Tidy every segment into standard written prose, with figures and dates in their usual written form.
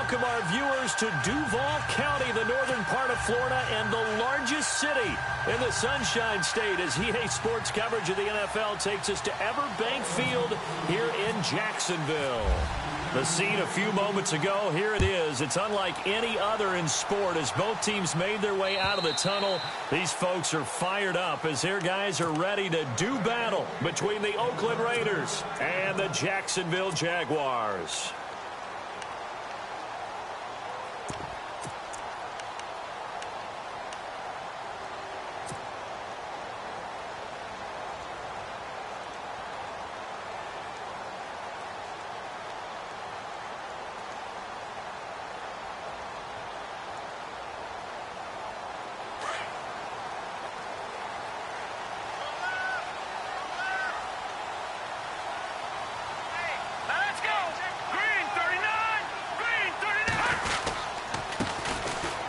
welcome our viewers to Duval County, the northern part of Florida, and the largest city in the Sunshine State, as EA Sports coverage of the NFL takes us to Everbank Field here in Jacksonville. The scene a few moments ago, here it is. It's unlike any other in sport as both teams made their way out of the tunnel. These folks are fired up as their guys are ready to do battle between the Oakland Raiders and the Jacksonville Jaguars.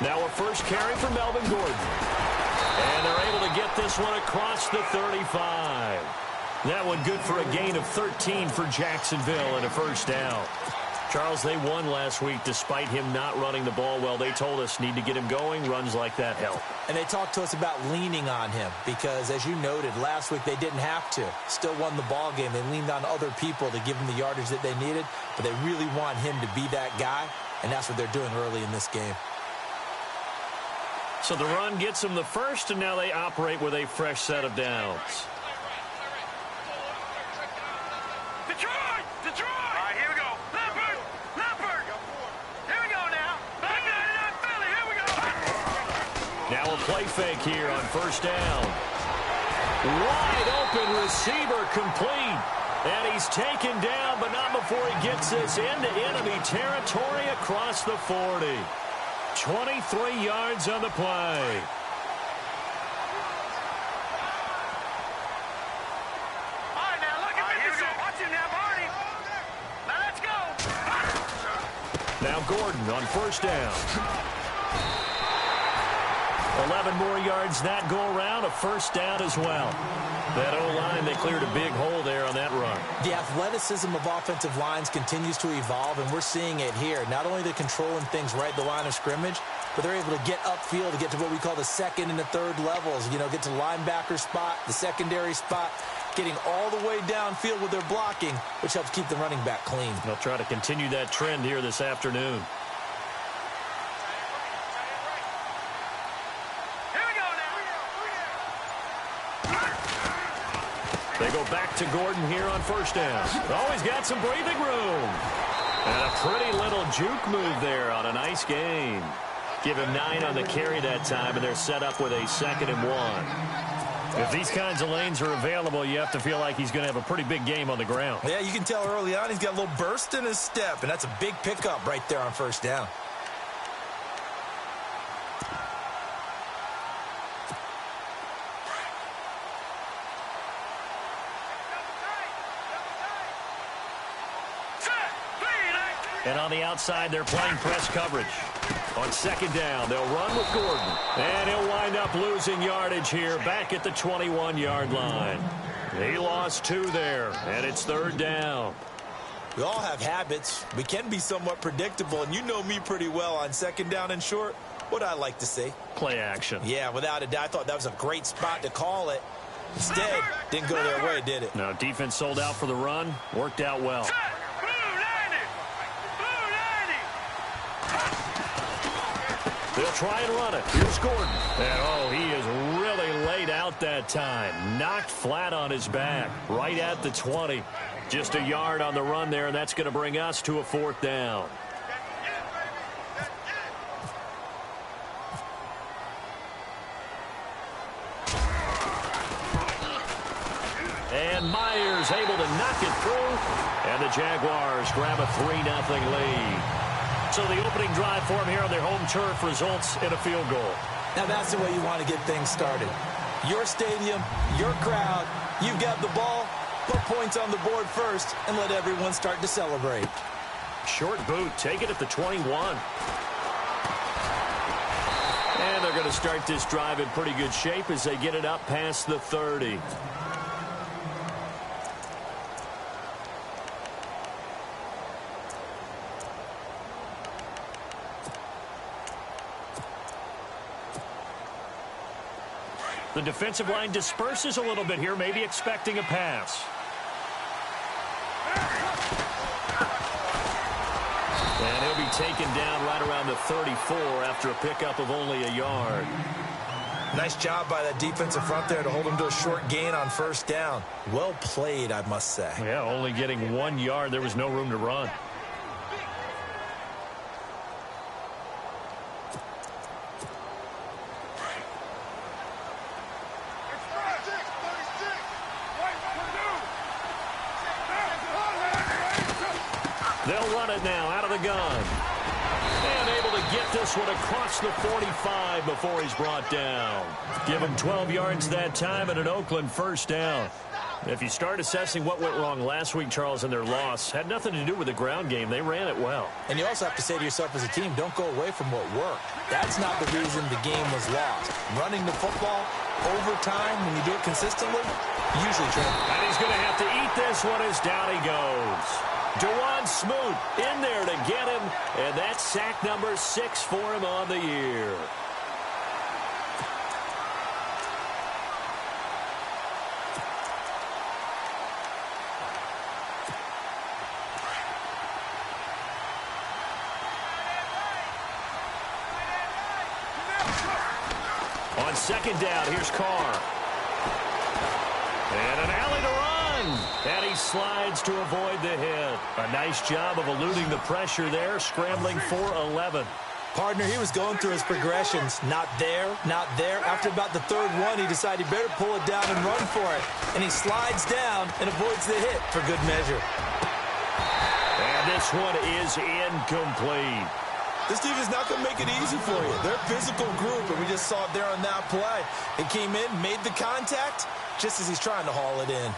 Now a first carry for Melvin Gordon. And they're able to get this one across the 35. That one good for a gain of 13 for Jacksonville and a first down. Charles, they won last week despite him not running the ball well. They told us need to get him going. Runs like that help. And they talked to us about leaning on him because, as you noted, last week they didn't have to. Still won the ball game. They leaned on other people to give him the yardage that they needed, but they really want him to be that guy, and that's what they're doing early in this game. So the run gets them the first, and now they operate with a fresh set of downs. Detroit! Detroit! All right, here we go. Leopard! Leopard! Here we go now. Back 99 Philly. Here we go. Now a play fake here on first down. Wide open receiver complete. And he's taken down, but not before he gets this into enemy territory across the 40. 23 yards on the play. All right, now look at this. Watch him now, Barney. Now let's go. Now Gordon on first down. 11 more yards that go around, a first down as well. That O-line, they cleared a big hole there on that run. The athleticism of offensive lines continues to evolve, and we're seeing it here. Not only they're controlling things right at the line of scrimmage, but they're able to get upfield to get to what we call the second and the third levels. You know, get to the linebacker spot, the secondary spot, getting all the way downfield with their blocking, which helps keep the running back clean. They'll try to continue that trend here this afternoon. They go back to Gordon here on first down. Oh, he's got some breathing room. And a pretty little juke move there on a nice gain. Give him 9 on the carry that time, and they're set up with a 2nd and 1. If these kinds of lanes are available, you have to feel like he's going to have a pretty big game on the ground. Yeah, you can tell early on he's got a little burst in his step, and that's a big pickup right there on first down. And on the outside, they're playing press coverage. On second down, they'll run with Gordon. And he'll wind up losing yardage here back at the 21-yard line. He lost 2 there, and it's third down. We all have habits. We can be somewhat predictable, and you know me pretty well on second down and short. What I like to say? Play action. Yeah, without a doubt. I thought that was a great spot to call it. Instead, didn't go their way, did it? No, defense sold out for the run. Worked out well. They'll try and run it. Here's Gordon. And, oh, he is really laid out that time. Knocked flat on his back. Right at the 20. Just a yard on the run there, and that's going to bring us to a 4th down. And Myers able to knock it through. And the Jaguars grab a 3-0 lead. So the opening drive for them here on their home turf results in a field goal. Now that's the way you want to get things started. Your stadium, your crowd, you've got the ball, put points on the board first, and let everyone start to celebrate. Short boot, take it at the 21. And they're going to start this drive in pretty good shape as they get it up past the 30. The defensive line disperses a little bit here, maybe expecting a pass. And he'll be taken down right around the 34 after a pickup of only a yard. Nice job by that defensive front there to hold him to a short gain on first down. Well played, I must say. Yeah, only getting 1 yard. There was no room to run. They'll run it now out of the gun. And able to get this one across the 45 before he's brought down. Give him 12 yards that time and an Oakland first down. If you start assessing what went wrong last week, Charles, in their loss, had nothing to do with the ground game. They ran it well. And you also have to say to yourself as a team, don't go away from what worked. That's not the reason the game was lost. Running the football over time, when you do it consistently, usually true. And he's going to have to eat this one as down he goes. Dewan Smoot in there to get him, and that's sack number 6 for him on the year. On second down, here's Carr. And an alley to run. And he slides to avoid the hit. A nice job of eluding the pressure there, scrambling for 11. Partner, he was going through his progressions. Not there, not there. After about the third one, he decided he better pull it down and run for it. And he slides down and avoids the hit for good measure. And this one is incomplete. This team is not going to make it easy for you. They're a physical group, and we just saw it there on that play. It came in, made the contact, just as he's trying to haul it in.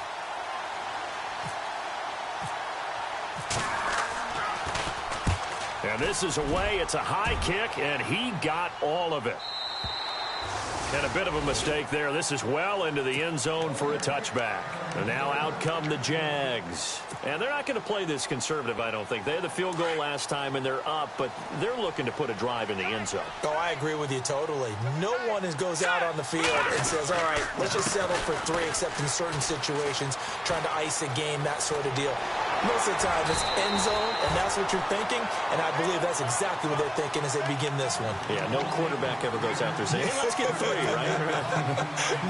And this is away. It's a high kick, and he got all of it. And a bit of a mistake there. This is well into the end zone for a touchback. And now out come the Jags. And they're not going to play this conservative, I don't think. They had the field goal last time, and they're up, but they're looking to put a drive in the end zone. Oh, I agree with you totally. No one goes out on the field and says, all right, let's just settle for 3, except in certain situations, trying to ice a game, that sort of deal. Most of the time, it's end zone, and that's what you're thinking, and I believe that's exactly what they're thinking as they begin this one. Yeah, no quarterback ever goes out there saying, hey, let's get 3, right?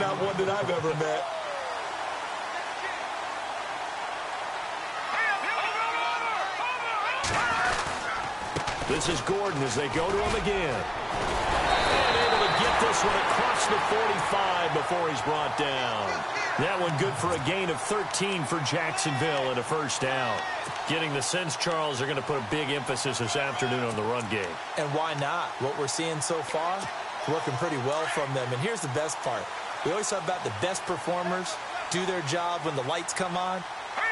Not one that I've ever met. This is Gordon as they go to him again. And able to get this one across the 45 before he's brought down. That one good for a gain of 13 for Jacksonville and a first down. Getting the sense, Charles, they're going to put a big emphasis this afternoon on the run game. And why not? What we're seeing so far, working pretty well from them. And here's the best part. We always talk about the best performers do their job when the lights come on.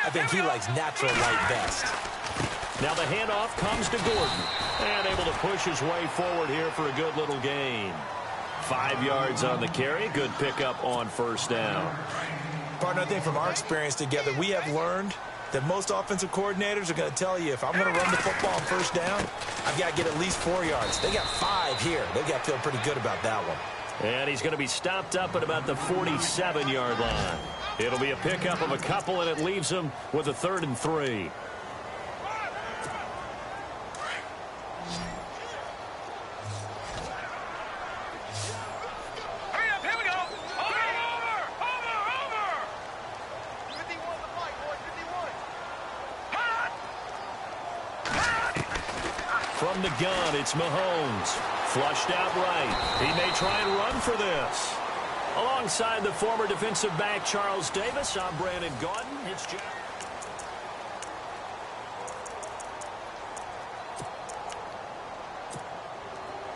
I think he likes natural light best. Now the handoff comes to Gordon. And able to push his way forward here for a good little gain. 5 yards on the carry. Good pickup on first down. Partner, I think from our experience together, we have learned that most offensive coordinators are going to tell you, if I'm going to run the football on first down, I've got to get at least 4 yards. They got 5 here. They've got to feel pretty good about that one. And he's going to be stopped up at about the 47-yard line. It'll be a pickup of a couple, and it leaves him with a 3rd and 3. From the gun, it's Mahomes. Flushed out right. He may try and run for this. Alongside the former defensive back, Charles Davis, I'm Brandon Gaudin. It's Jeff.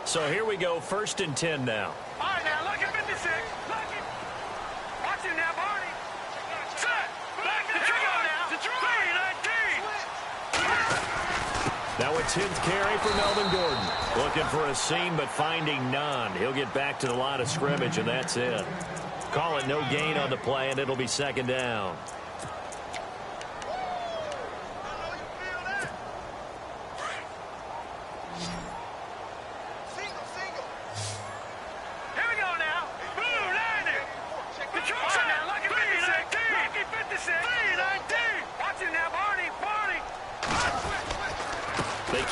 So here we go, 1st and 10 now. All right, now, look at 56. Look it. Watch him now, Barney. Set. Back to Detroit now. Detroit. 19. Now a 10th carry for Melvin Gordon. Looking for a seam, but finding none. He'll get back to the line of scrimmage, and that's it. Call it no gain on the play, and it'll be 2nd down. Here we go now. Blue 90.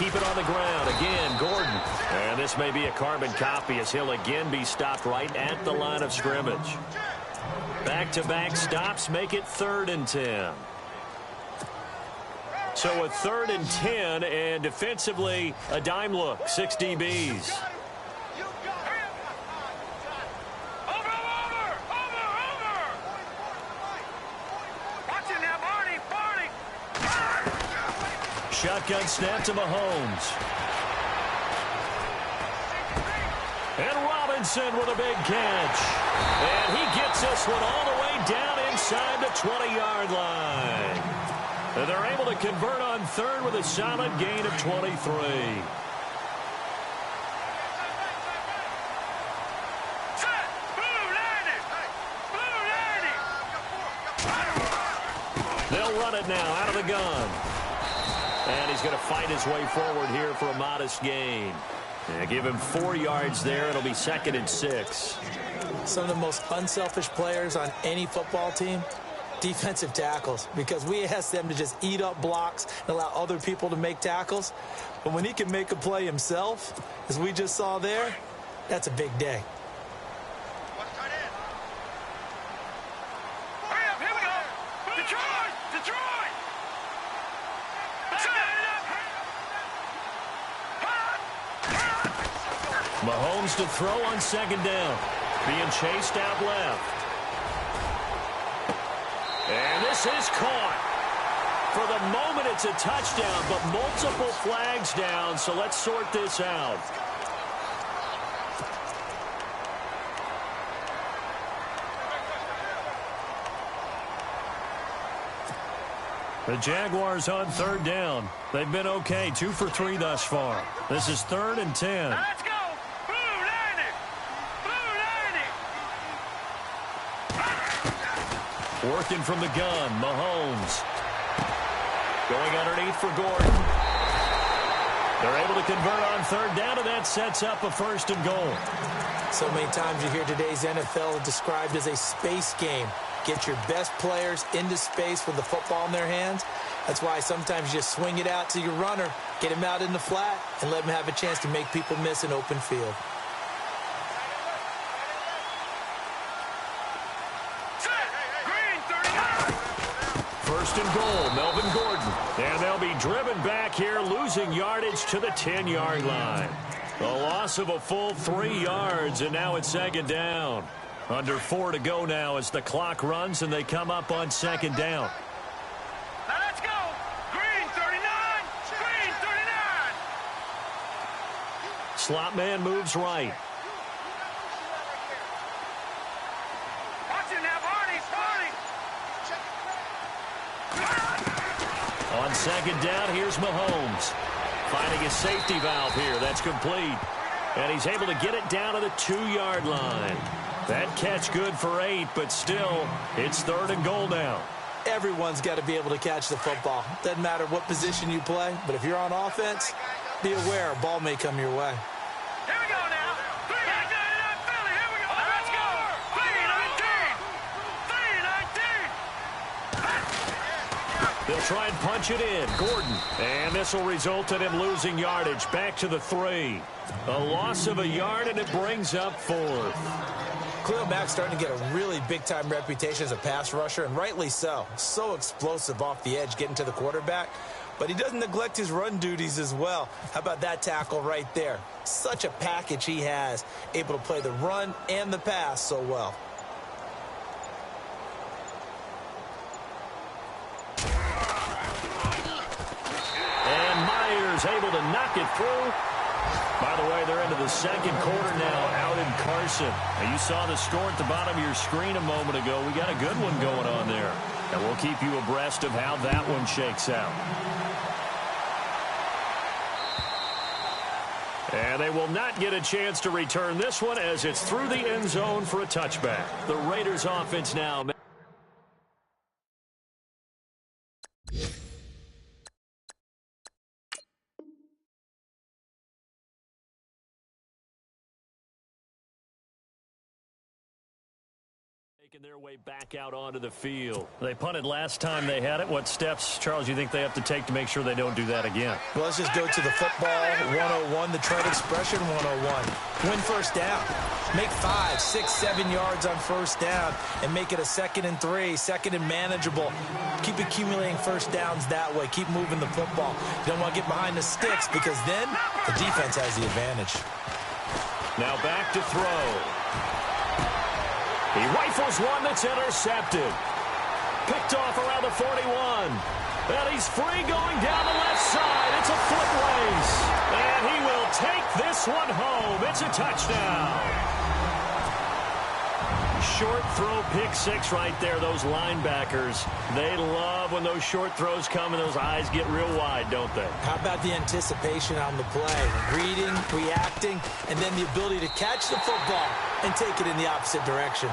keep it on the ground. Again, Gordon. And this may be a carbon copy as he'll again be stopped right at the line of scrimmage. Back-to-back stops make it 3rd and 10. So a 3rd and 10, and defensively, a dime look, 6 DBs. Shotgun snap to Mahomes. And Robinson with a big catch. And he gets this one all the way down inside the 20-yard line. And they're able to convert on 3rd with a solid gain of 23. They'll run it now out of the gun. And he's going to fight his way forward here for a modest gain. And give him 4 yards there. It'll be 2nd and 6. Some of the most unselfish players on any football team, defensive tackles, because we ask them to just eat up blocks and allow other people to make tackles. But when he can make a play himself, as we just saw there, that's a big day. Mahomes to throw on 2nd down. Being chased out left. And this is caught. For the moment, it's a touchdown, but multiple flags down, so let's sort this out. The Jaguars on 3rd down. They've been okay, 2 for 3 thus far. This is 3rd and 10. Let's go. Working from the gun, Mahomes. Going underneath for Gordon. They're able to convert on 3rd down, and that sets up a 1st and goal. So many times you hear today's NFL described as a space game. Get your best players into space with the football in their hands. That's why sometimes you just swing it out to your runner, get him out in the flat, and let him have a chance to make people miss an open field. And goal, Melvin Gordon. And they'll be driven back here, losing yardage to the 10-yard line. A loss of a full 3 yards, and now it's 2nd down. Under 4 to go now as the clock runs, and they come up on 2nd down. Now let's go. Green 39. Green 39. Slot man moves right. Watch it now, Barney. On 2nd down, here's Mahomes. Finding a safety valve here. That's complete. And he's able to get it down to the 2-yard line. That catch good for 8, but still, it's 3rd and goal now. Everyone's got to be able to catch the football. Doesn't matter what position you play, but if you're on offense, be aware a ball may come your way. Here we go now. 3-19 Philly. Here we go. Let's go. 3-19. They'll try and punch it in. Gordon. And this will result in him losing yardage. Back to the 3. A loss of a yard, and it brings up 4th. Khalil Mack's starting to get a really big-time reputation as a pass rusher, and rightly so. So explosive off the edge getting to the quarterback. But he doesn't neglect his run duties as well. How about that tackle right there? Such a package he has, able to play the run and the pass so well. And Myers able to knock it through. By the way, they're into the 2nd quarter now out in Carson. And you saw the score at the bottom of your screen a moment ago. We got a good one going on there. And we'll keep you abreast of how that one shakes out. And they will not get a chance to return this one as it's through the end zone for a touchback. The Raiders offense now. Making their way back out onto the field. They punted last time they had it. What steps, Charles, you think they have to take to make sure they don't do that again? Well, let's just go to the football 101, the trade expression 101. Win first down. Make 5, 6, 7 yards on first down and make it a 2nd and 3, 2nd and manageable. Keep accumulating first downs that way. Keep moving the football. You don't want to get behind the sticks because then the defense has the advantage. Now back to throw. He rifles one that's intercepted. Picked off around the 41. And he's free going down the left side. It's a foot race. And he will take this one home. It's a touchdown. Short throw, pick six right there. Those linebackers, they love when those short throws come and those eyes get real wide, don't they? How about the anticipation on the play? Reading, reacting, and then the ability to catch the football and take it in the opposite direction.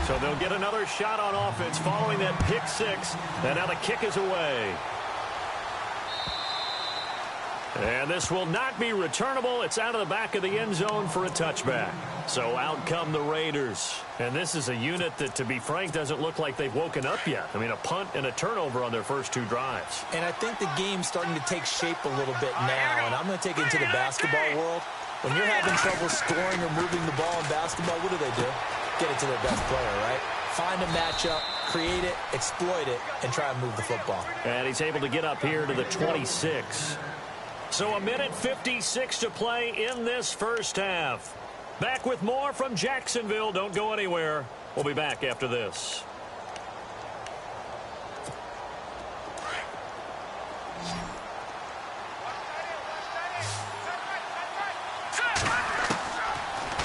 So they'll get another shot on offense following that pick six. And now the kick is away. And this will not be returnable. It's out of the back of the end zone for a touchback. So out come the Raiders. And this is a unit that, to be frank, doesn't look like they've woken up yet. I mean, a punt and a turnover on their first two drives. And I think the game's starting to take shape a little bit now. And I'm going to take it into the basketball world. When you're having trouble scoring or moving the ball in basketball, what do? Get it to their best player, right? Find a matchup, create it, exploit it, and try and move the football. And he's able to get up here to the 26. So 1:56 to play in this first half. Back with more from Jacksonville. Don't go anywhere. We'll be back after this.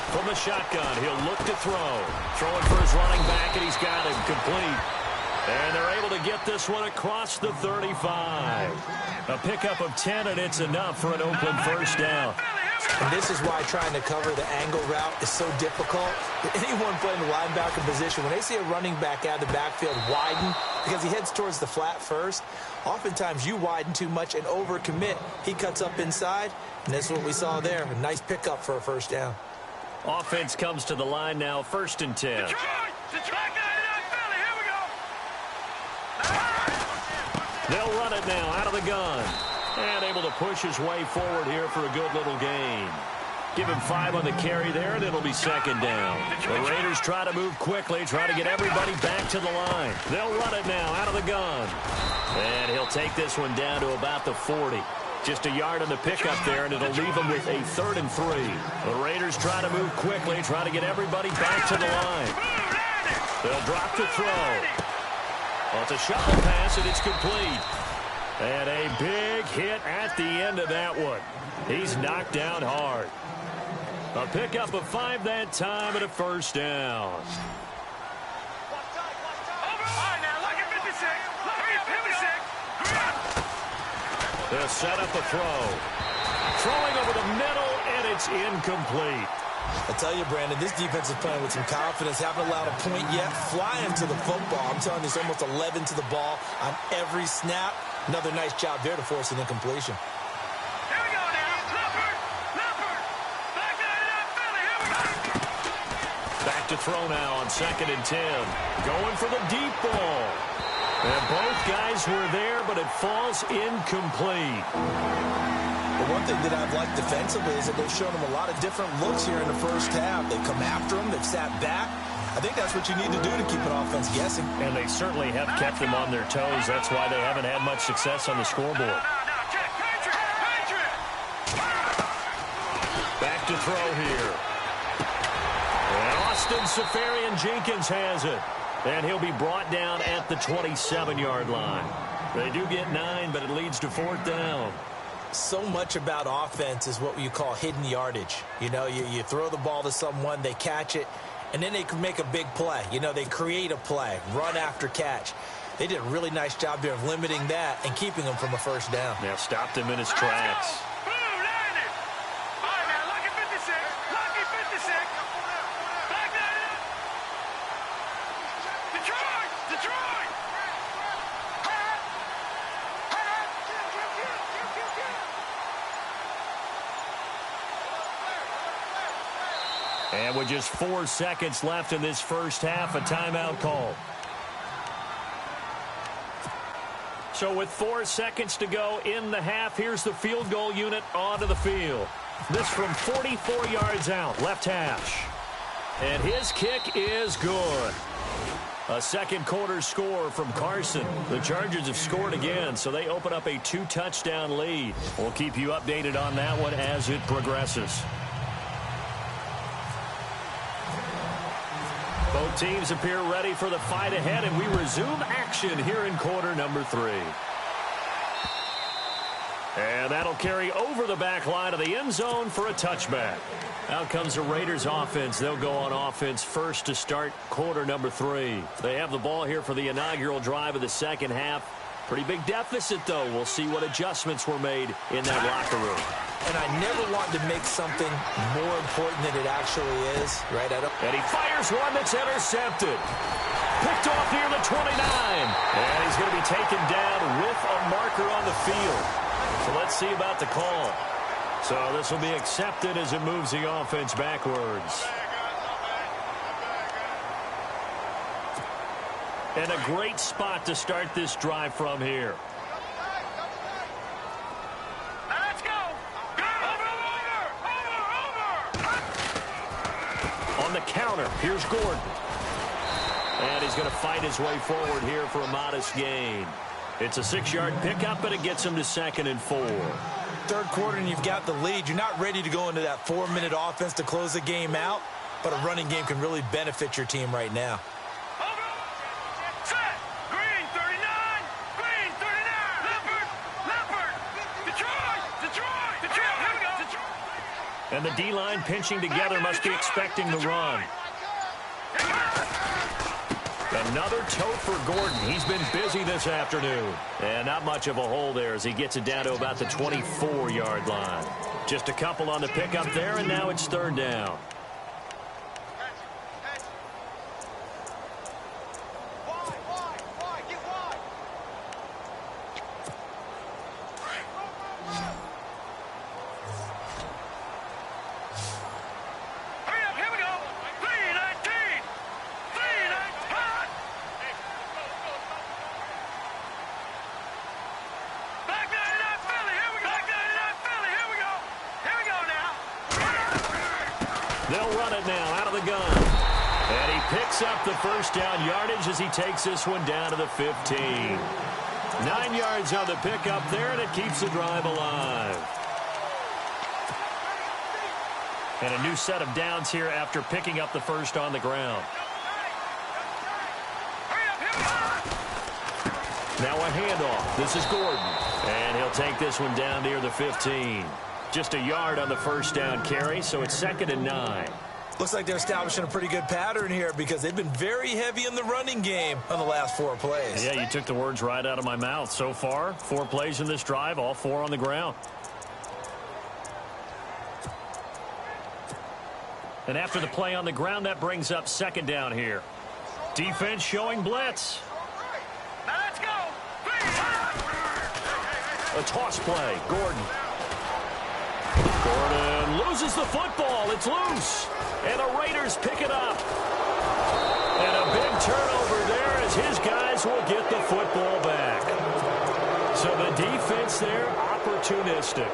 From the shotgun, he'll look to throw. Throwing for his running back, and he's got him complete. And they're able to get this one across the 35. A pickup of 10, and it's enough for an Oakland first down. And this is why trying to cover the angle route is so difficult. Anyone playing the linebacker position, when they see a running back out of the backfield widen because he heads towards the flat first, oftentimes you widen too much and overcommit. He cuts up inside, and that's what we saw there. A nice pickup for a first down. Offense comes to the line now, 1st and 10. They'll run it now out of the gun. And able to push his way forward here for a good little gain. Give him 5 on the carry there, and it'll be 2nd down. The Raiders try to move quickly, try to get everybody back to the line. They'll run it now out of the gun. And he'll take this one down to about the 40. Just a yard on the pickup there, and it'll leave him with a 3rd and 3. The Raiders try to move quickly, try to get everybody back to the line. They'll drop to throw. Well, it's a shuffle pass, and it's complete. And a big hit at the end of that one. He's knocked down hard. A pickup of 5 that time and a first down. They'll set up a throw. Throwing over the middle, and it's incomplete. I tell you, Brandon, this defense is playing with some confidence. Haven't allowed a point yet. Flying to the football. I'm telling you, it's almost 11 to the ball on every snap. Another nice job there to force an incompletion. Here we go now. Leopard. Back to throw now on 2nd and 10. Going for the deep ball. And both guys were there, but it falls incomplete. The one thing that I've liked defensively is that they've shown them a lot of different looks here in the first half. They've come after them. They've sat back. I think that's what you need to do to keep an offense guessing. And they certainly have kept them on their toes. That's why they haven't had much success on the scoreboard. Back to throw here. And Austin Seferian-Jenkins has it. And he'll be brought down at the 27-yard line. They do get 9, but it leads to 4th down. So much about offense is what you call hidden yardage. You know, you throw the ball to someone, they catch it, and then they can make a big play. You know, they create a play, run after catch. They did a really nice job there of limiting that and keeping him from a first down. Yeah, stopped him in his tracks. And with just 4 seconds left in this first half, a timeout call. So with 4 seconds to go in the half, here's the field goal unit onto the field. This from 44 yards out, left hash. And his kick is good. A second quarter score from Carson. The Chargers have scored again, so they open up a 2-touchdown lead. We'll keep you updated on that one as it progresses. Both teams appear ready for the fight ahead, and we resume action here in quarter number 3. And that'll carry over the back line of the end zone for a touchback. Out comes the Raiders offense. They'll go on offense first to start quarter number 3. They have the ball here for the inaugural drive of the second half. Pretty big deficit, though. We'll see what adjustments were made in that locker room. And I never want to make something more important than it actually is, right? And he fires one that's intercepted. Picked off near the 29. And he's going to be taken down with a marker on the field. So let's see about the call. So this will be accepted as it moves the offense backwards. And a great spot to start this drive from here. Let's go. Over. On the counter, here's Gordon. And he's going to fight his way forward here for a modest gain. It's a 6-yard pickup, but it gets him to 2nd and 4. Third quarter and you've got the lead. You're not ready to go into that 4-minute offense to close the game out, but a running game can really benefit your team right now. Set. Green 39. Green 39. Leopard. Detroit. Here we go. Detroit. And the D-line pinching together must be expecting the run. Another tote for Gordon. He's been busy this afternoon. And not much of a hole there as he gets it down to about the 24-yard line. Just a couple on the pickup there, and now it's 3rd down. They'll run it now out of the gun. And he picks up the first down yardage as he takes this one down to the 15. 9 yards on the pickup there, and it keeps the drive alive. And a new set of downs here after picking up the first on the ground. Now a handoff. This is Gordon. And he'll take this one down near the 15. Just a yard on the first down carry, so it's 2nd and 9. Looks like they're establishing a pretty good pattern here because they've been very heavy in the running game on the last 4 plays. Yeah, you took the words right out of my mouth. So far, 4 plays in this drive, all 4 on the ground. And after the play on the ground, that brings up 2nd down here. Defense showing blitz. Now let's go. A toss play. Gordon loses the football. It's loose. And the Raiders pick it up. And a big turnover there as his guys will get the football back. So the defense there, opportunistic.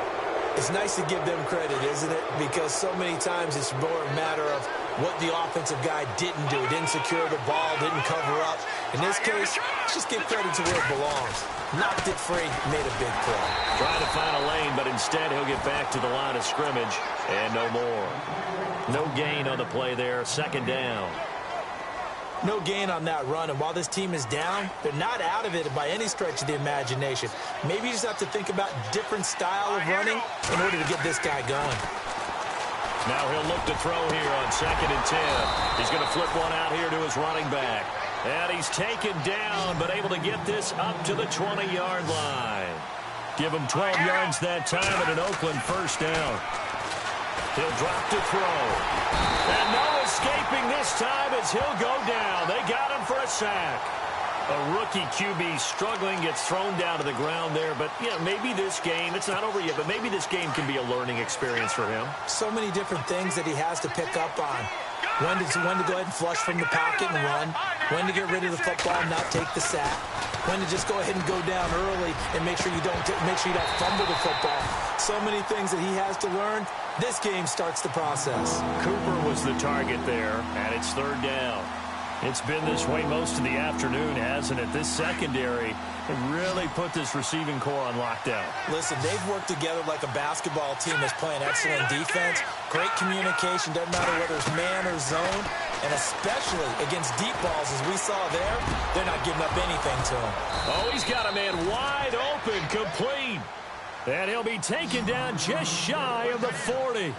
It's nice to give them credit, isn't it? Because so many times it's more a matter of what the offensive guy didn't do. Didn't secure the ball, didn't cover up. In this case, let's just give credit to where it belongs. Knocked it free, made a big play. Trying to find a lane, but instead he'll get back to the line of scrimmage and no more. No gain on the play there, 2nd down. No gain on that run, and while this team is down, they're not out of it by any stretch of the imagination. Maybe you just have to think about different style of running in order to get this guy going. Now he'll look to throw here on 2nd and 10. He's going to flip one out here to his running back. And he's taken down, but able to get this up to the 20-yard line. Give him 12 yards that time and an Oakland first down. He'll drop to throw. And no escaping this time as he'll go down. They got him for a sack. A rookie QB struggling, gets thrown down to the ground there. But, yeah, maybe this game, it's not over yet, but maybe this game can be a learning experience for him. So many different things that he has to pick up on. When to go ahead and flush from the pocket and run. When to get rid of the football and not take the sack. When to just go ahead and go down early and make sure you don't fumble the football. So many things that he has to learn. This game starts the process. Cooper was the target there, and it's third down. It's been this way most of the afternoon, hasn't it? This secondary really put this receiving core on lockdown. Listen, they've worked together like a basketball team that's playing excellent defense. Great communication, doesn't matter whether it's man or zone. And especially against deep balls, as we saw there, they're not giving up anything to him. Oh, he's got a man wide open, complete. And he'll be taken down just shy of the 40.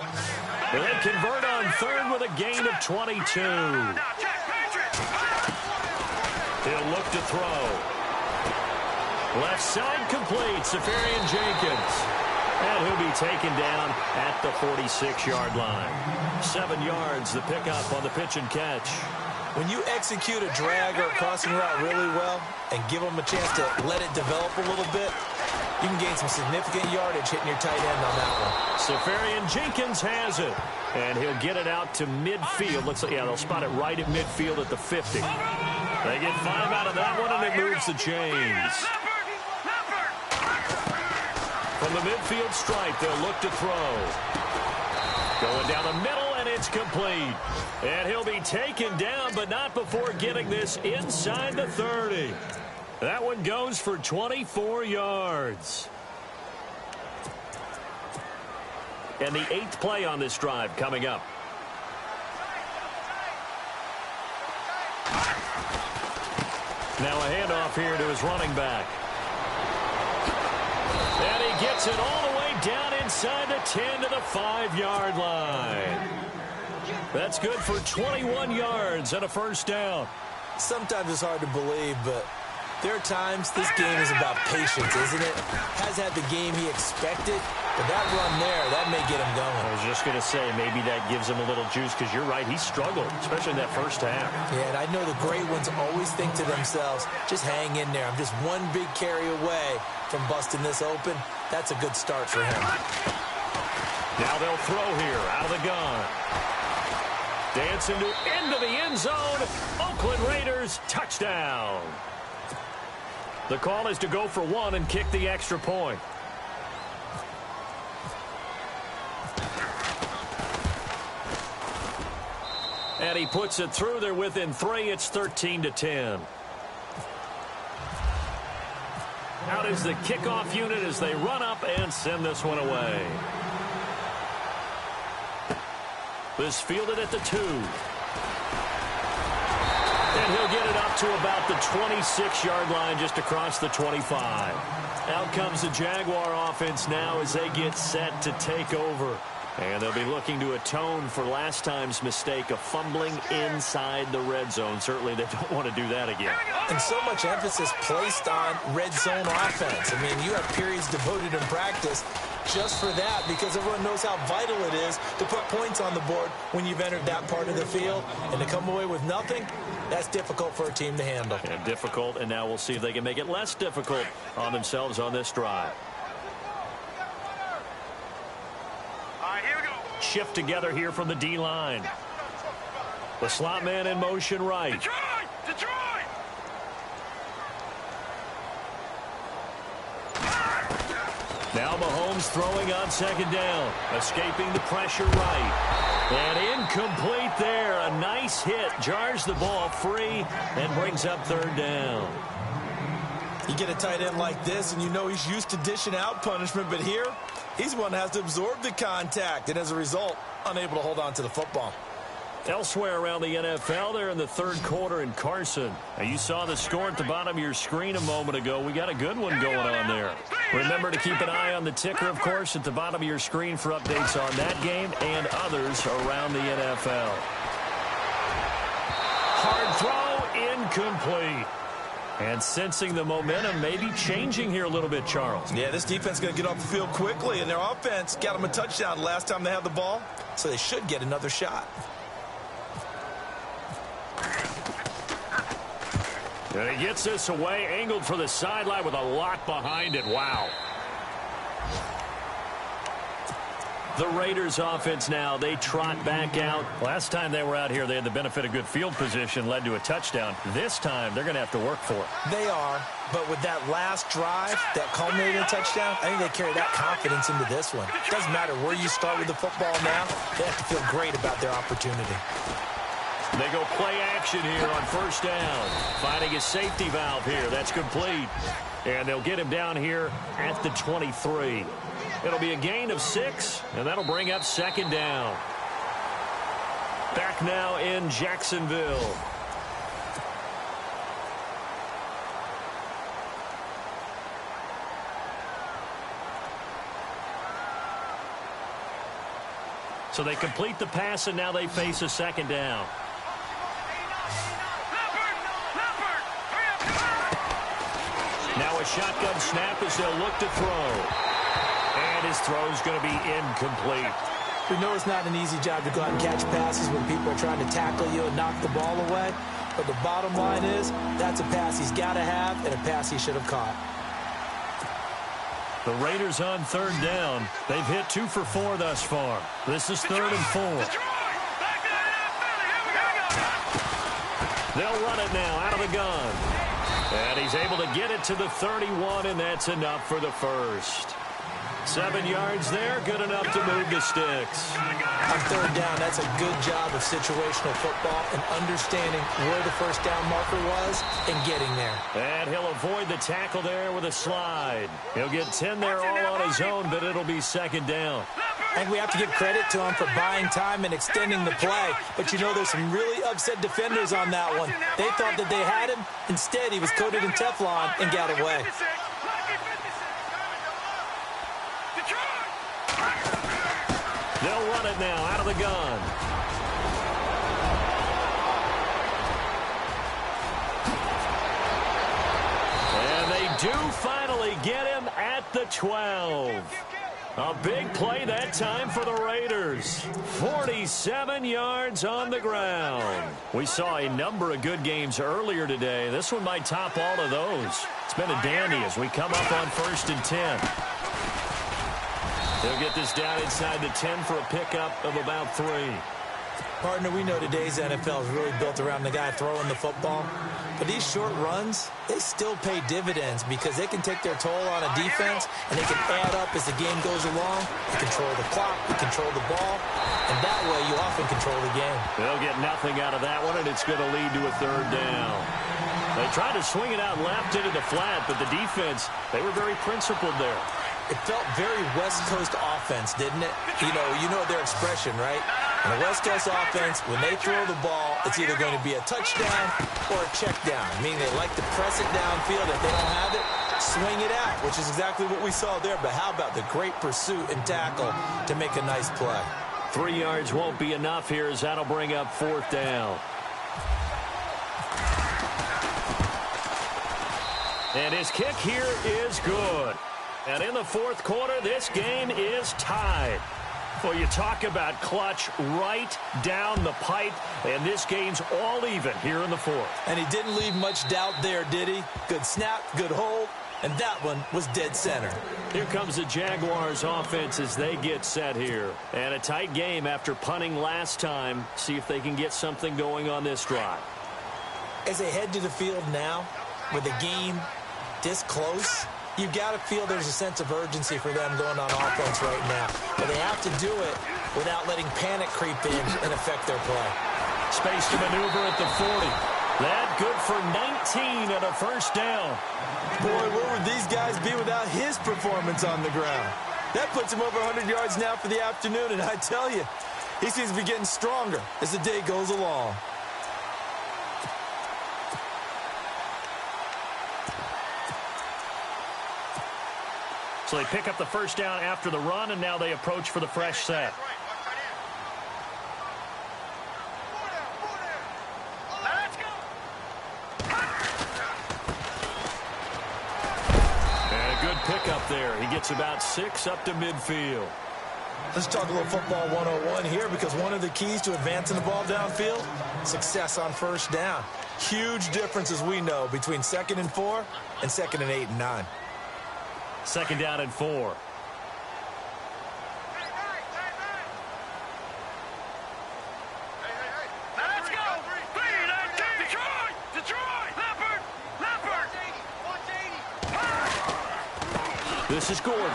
They convert on third with a gain of 22. He'll look to throw. Left side complete, Safarian Jenkins. And he'll be taken down at the 46-yard line. 7 yards, the pickup on the pitch and catch. When you execute a drag or a crossing route really well and give them a chance to let it develop a little bit, you can gain some significant yardage hitting your tight end on that one. Safarian Jenkins has it. And he'll get it out to midfield. Looks like, yeah, they'll spot it right at midfield at the 50. They get 5 out of that one, and it moves the chains. From the midfield stripe, they'll look to throw. Going down the middle, and it's complete. And he'll be taken down, but not before getting this inside the 30. That one goes for 24 yards. And the 8th play on this drive coming up. Now a handoff here to his running back. And he gets it all the way down inside the 10 to the 5-yard line. That's good for 21 yards and a first down. Sometimes it's hard to believe, but there are times this game is about patience, isn't it? Has had the game he expected, but that run there, that may get him going. I was just going to say, maybe that gives him a little juice, because you're right, he struggled, especially in that first half. Yeah, and I know the great ones always think to themselves, just hang in there. I'm just one big carry away from busting this open. That's a good start for him. Now they'll throw here out of the gun. Dancing into the end zone. Oakland Raiders touchdown. The call is to go for one and kick the extra point. And he puts it through. They're within 3. It's 13-10. Out is the kickoff unit as they run up and send this one away. This fielded at the 2. And he'll get it up to about the 26-yard line, just across the 25. Out comes the Jaguar offense now as they get set to take over. And they'll be looking to atone for last time's mistake of fumbling inside the red zone. Certainly they don't want to do that again. And so much emphasis placed on red zone offense. I mean, you have periods devoted in practice just for that, because everyone knows how vital it is to put points on the board when you've entered that part of the field. And to come away with nothing, that's difficult for a team to handle. And difficult, and now we'll see if they can make it less difficult on themselves on this drive. Shift together here from the D-line. The slot man in motion right. Detroit! Now Mahomes throwing on second down. Escaping the pressure right. And incomplete there. A nice hit. Jars the ball free and brings up third down. You get a tight end like this, and you know he's used to dishing out punishment, but here, he's the one that has to absorb the contact, and as a result, unable to hold on to the football. Elsewhere around the NFL, they're in the third quarter in Carson. Now, you saw the score at the bottom of your screen a moment ago. We got a good one going on there. Remember to keep an eye on the ticker, of course, at the bottom of your screen for updates on that game and others around the NFL. Hard throw, incomplete. And sensing the momentum maybe changing here a little bit, Charles. Yeah, this defense is going to get off the field quickly, and their offense got them a touchdown last time they had the ball, so they should get another shot. And he gets this away, angled for the sideline with a lot behind it. Wow. The Raiders offense now, they trot back out. Last time they were out here, they had the benefit of good field position, led to a touchdown. This time, they're going to have to work for it. They are, but with that last drive that culminated in a touchdown, I think they carry that confidence into this one. It doesn't matter where you start with the football now. They have to feel great about their opportunity. They go play action here on first down. Finding a safety valve here. That's complete. And they'll get him down here at the 23. It'll be a gain of 6, and that'll bring up second down. Back now in Jacksonville. So they complete the pass, and now they face a second down. Now a shotgun snap as they'll look to throw. And his throw's going to be incomplete. We know it's not an easy job to go out and catch passes when people are trying to tackle you and knock the ball away. But the bottom line is, that's a pass he's got to have and a pass he should have caught. The Raiders on third down. They've hit 2 for 4 thus far. This is 3rd and 4. They'll run it now out of the gun. And he's able to get it to the 31, and that's enough for the first. 7 yards there, good enough to move the sticks. On third down, that's a good job of situational football and understanding where the first down marker was and getting there. And he'll avoid the tackle there with a slide. He'll get 10 there all on his own, but it'll be second down. I think we have to give credit to him for buying time and extending the play. But, you know, there's some really upset defenders on that one. They thought that they had him. Instead, he was coated in Teflon and got away. They'll run it now out of the gun. And they do finally get him at the 12. A big play that time for the Raiders. 47 yards on the ground. We saw a number of good games earlier today. This one might top all of those. It's been a dandy as we come up on 1st and 10. They'll get this down inside the 10 for a pickup of about 3. Partner, we know today's NFL is really built around the guy throwing the football. But these short runs, they still pay dividends because they can take their toll on a defense and they can add up as the game goes along. They control the clock, they control the ball, and that way you often control the game. They'll get nothing out of that one, and it's going to lead to a 3rd down. They tried to swing it out left into the flat, but the defense, they were very principled there. It felt very West Coast offense, didn't it? You know their expression, right? In the West Coast offense, when they throw the ball, it's either going to be a touchdown or a check down. Meaning they like to press it downfield. If they don't have it, swing it out, which is exactly what we saw there. But how about the great pursuit and tackle to make a nice play? 3 yards won't be enough here as that'll bring up 4th down. And his kick here is good. And in the 4th quarter, this game is tied. Well, you talk about clutch right down the pipe, and this game's all even here in the 4th. And he didn't leave much doubt there, did he? Good snap, good hold, and that one was dead center. Here comes the Jaguars offense as they get set here. And a tight game after punting last time. See if they can get something going on this drive. As they head to the field now, with the game this close, you got to feel there's a sense of urgency for them going on offense right now. But they have to do it without letting panic creep in and affect their play. Space to maneuver at the 40. That good for 19 and a 1st down. Boy, where would these guys be without his performance on the ground? That puts him over 100 yards now for the afternoon, and I tell you, he seems to be getting stronger as the day goes along. So they pick up the 1st down after the run, and now they approach for the fresh set. And a good pickup there. He gets about 6 up to midfield. Let's talk a little football 101 here, because one of the keys to advancing the ball downfield, success on 1st down. Huge difference, as we know, between 2nd and 4 and 2nd and 8 and 9. 2nd down and 4. Let's go. 3-19. Detroit. Leopard. This is Gordon.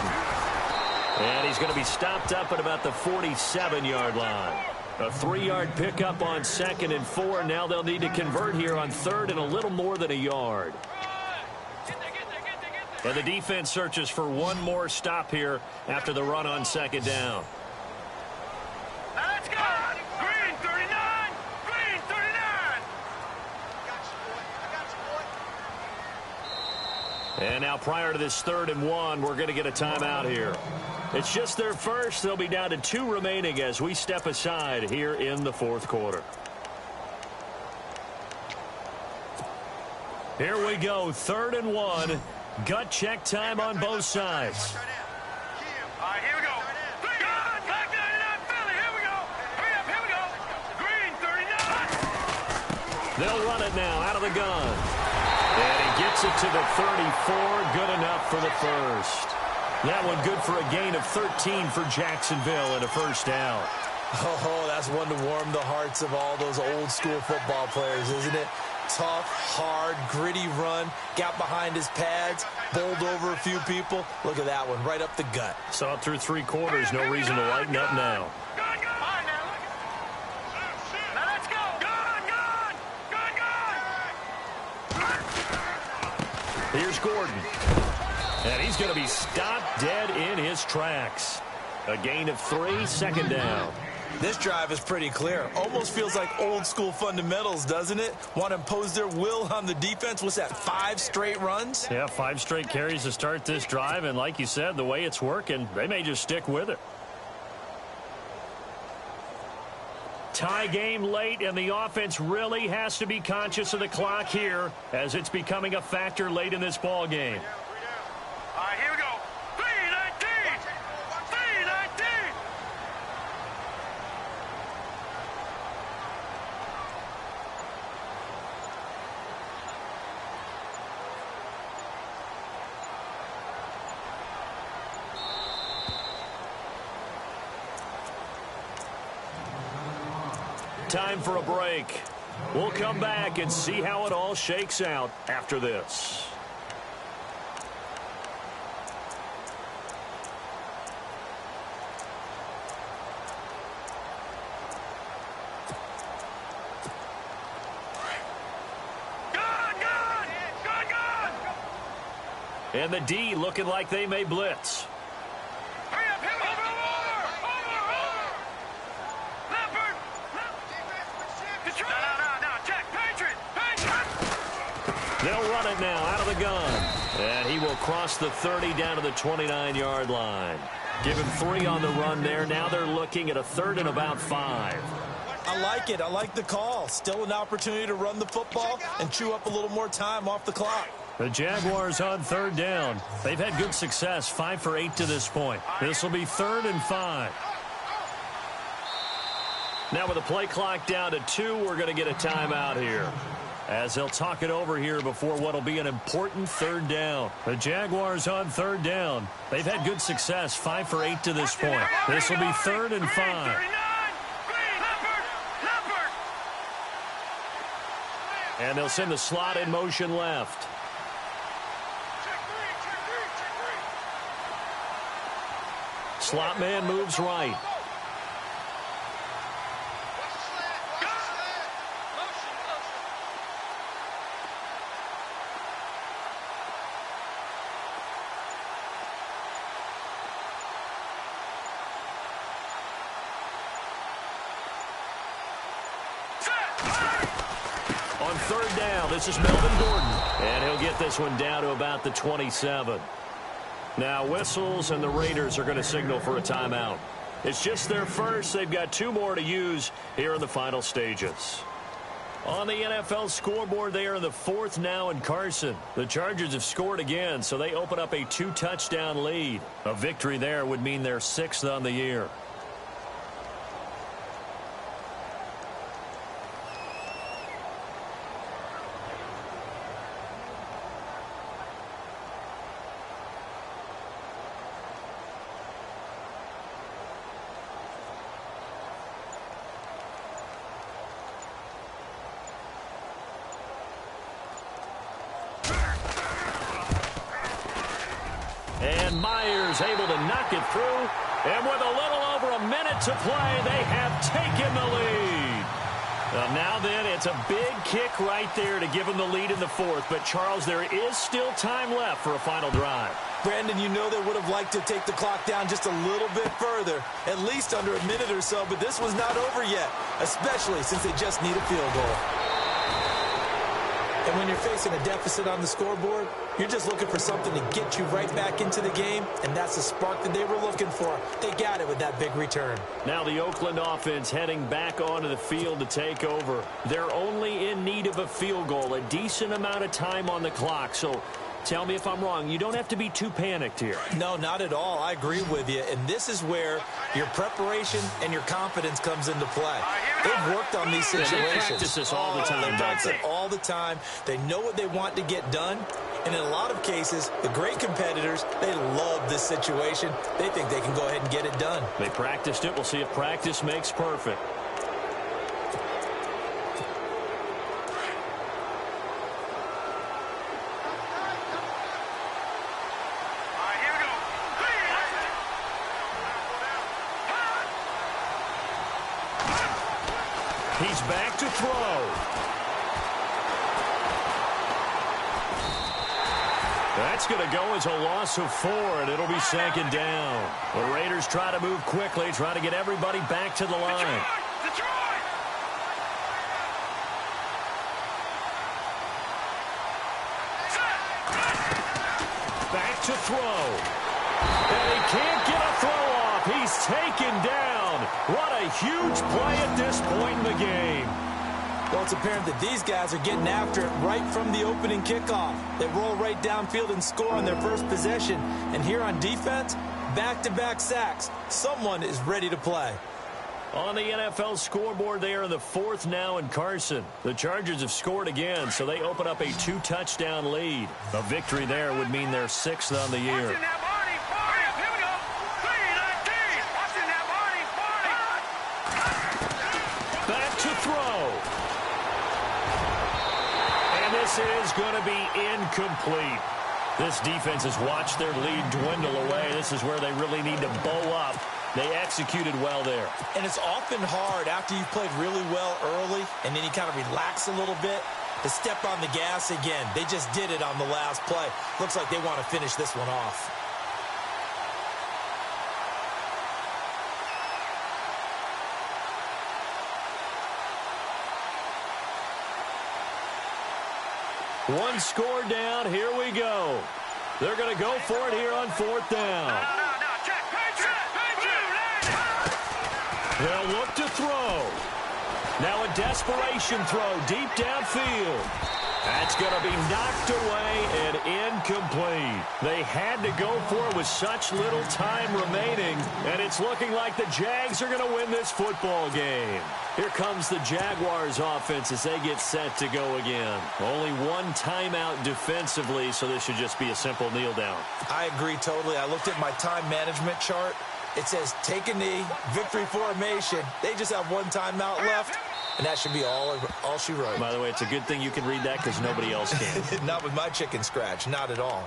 And he's going to be stopped up at about the 47-yard line. A 3-yard pickup on 2nd and 4. Now they'll need to convert here on 3rd and a little more than a yard. And the defense searches for one more stop here after the run on 2nd down. Let's go. Green 39. Green 39. And now prior to this 3rd and 1, we're going to get a timeout here. It's just their first. They'll be down to 2 remaining as we step aside here in the 4th quarter. Here we go, 3rd and 1. Gut check time on both sides. All right, here we go. Gun, back 99 Philly. Here we go. Hurry up, here we go. Green 39. They'll run it now out of the gun. And he gets it to the 34. Good enough for the first. That one good for a gain of 13 for Jacksonville and a first down. Oh, that's one to warm the hearts of all those old school football players, isn't it? Tough, hard, gritty run, got behind his pads, bowled over a few people. Look at that one, right up the gut. Saw it through 3 quarters, no reason to lighten up now. Gun. Now let's go. Gun. Here's Gordon. And he's going to be stopped dead in his tracks. A gain of 3, 2nd down. This drive is pretty clear. Almost feels like old school fundamentals, doesn't it? Want to impose their will on the defense. What's that, 5 straight runs? Yeah, 5 straight carries to start this drive. And like you said, the way it's working, they may just stick with it. Tie game late, and the offense really has to be conscious of the clock here as it's becoming a factor late in this ball game. All right, here we go. 3-19. 3-19. Time for a break. We'll come back and see how it all shakes out after this. And the D looking like they may blitz. Hurry up, hit me. Over. Leopard. Detroit. No, check. Patriot. They'll run it now out of the gun. And he will cross the 30 down to the 29-yard line. Give him 3 on the run there. Now they're looking at a 3rd and about 5. I like it. I like the call. Still an opportunity to run the football and chew up a little more time off the clock. The Jaguars on 3rd down. They've had good success, 5 for 8 to this point. This will be 3rd and 5. Now with the play clock down to 2, we're going to get a timeout here, as they'll talk it over here before what will be an important 3rd down. The Jaguars on 3rd down. They've had good success, 5 for 8 to this point. This will be 3rd and 5. And they'll send the slot in motion left. Slot man moves right. On 3rd down, this is Melvin Gordon. And he'll get this one down to about the 27. Now whistles, and the Raiders are going to signal for a timeout. It's just their first. They've got 2 more to use here in the final stages. On the NFL scoreboard, they are in the 4th now in Carson. The Chargers have scored again, so they open up a 2-touchdown lead. A victory there would mean they're 6th on the year. And Myers able to knock it through. And with a little over a minute to play, they have taken the lead. Now then, it's a big kick right there to give them the lead in the fourth. But, Charles, there is still time left for a final drive. Brandon, you know they would have liked to take the clock down just a little bit further, at least under a minute or so, but this was not over yet, especially since they just need a field goal. And when you're facing a deficit on the scoreboard, you're just looking for something to get you right back into the game, and that's the spark that they were looking for. They got it with that big return. Now the Oakland offense heading back onto the field to take over. They're only in need of a field goal, a decent amount of time on the clock, so tell me if I'm wrong. You don't have to be too panicked here. No, not at all. I agree with you. And this is where your preparation and your confidence comes into play. They've worked on these situations. They practice this all the time. They practice it all the time. They know what they want to get done. And in a lot of cases, the great competitors, they love this situation. They think they can go ahead and get it done. They practiced it. We'll see if practice makes perfect. He's back to throw. That's going to go as a loss of 4, and it'll be second down. The Raiders try to move quickly, try to get everybody back to the line. Back to throw. And he can't get a throw off. He's taken down. What a huge play at this point in the game. Well, it's apparent that these guys are getting after it right from the opening kickoff. They roll right downfield and score on their first possession. And here on defense, back-to-back sacks. Someone is ready to play. On the NFL scoreboard, they are in the fourth now in Carson. The Chargers have scored again, so they open up a 2-touchdown lead. A victory there would mean they're 6th on the year. Back to throw. And this is going to be incomplete. This defense has watched their lead dwindle away. This is where they really need to bow up. They executed well there. And it's often hard after you've played really well early and then you kind of relax a little bit to step on the gas again. They just did it on the last play. Looks like they want to finish this one off. One score down. Here we go. They're going to go for it here on 4th down. They'll look to throw. Now a desperation throw deep downfield. That's going to be knocked away and incomplete. They had to go for it with such little time remaining, and it's looking like the Jags are going to win this football game. Here comes the Jaguars offense as they get set to go again. Only one timeout defensively, so this should just be a simple kneel down. I agree totally. I looked at my time management chart. It says take a knee, victory formation. They just have one timeout left, and that should be all she wrote. By the way, it's a good thing you can read that because nobody else can. Not with my chicken scratch, not at all.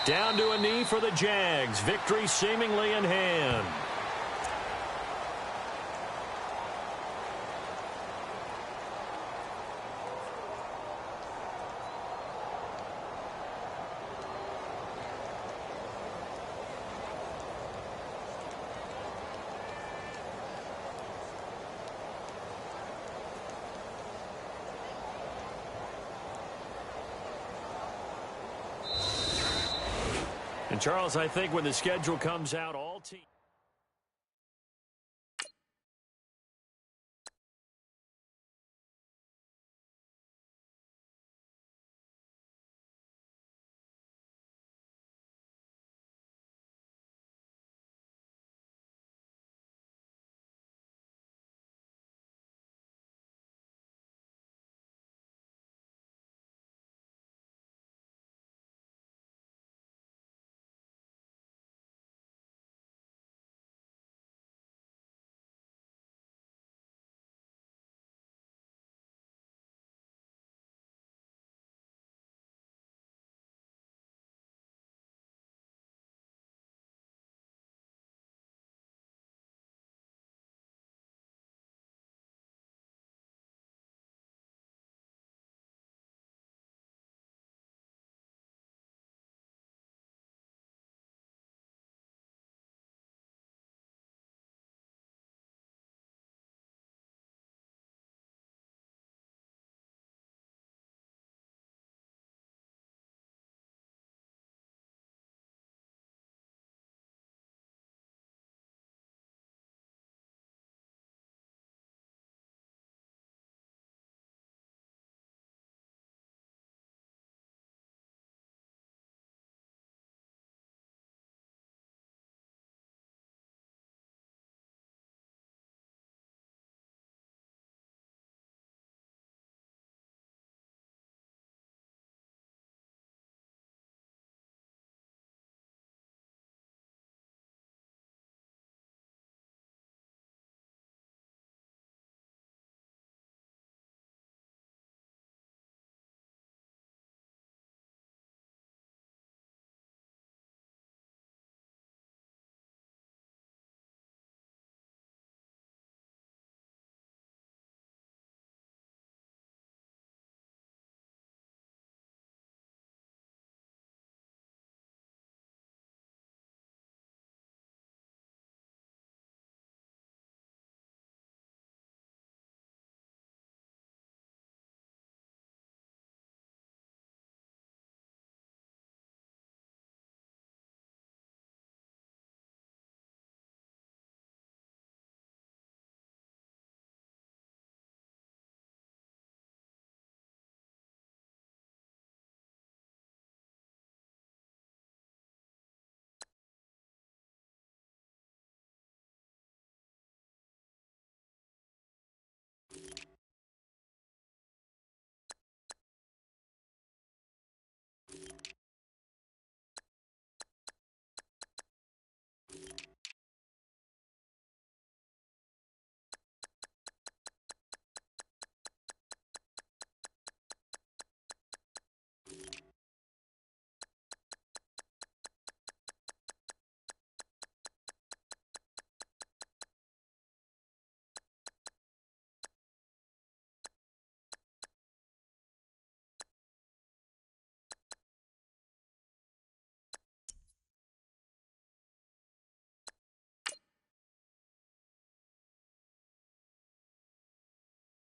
Down to a knee for the Jags. Victory seemingly in hand. And Charles, I think when the schedule comes out, all teams...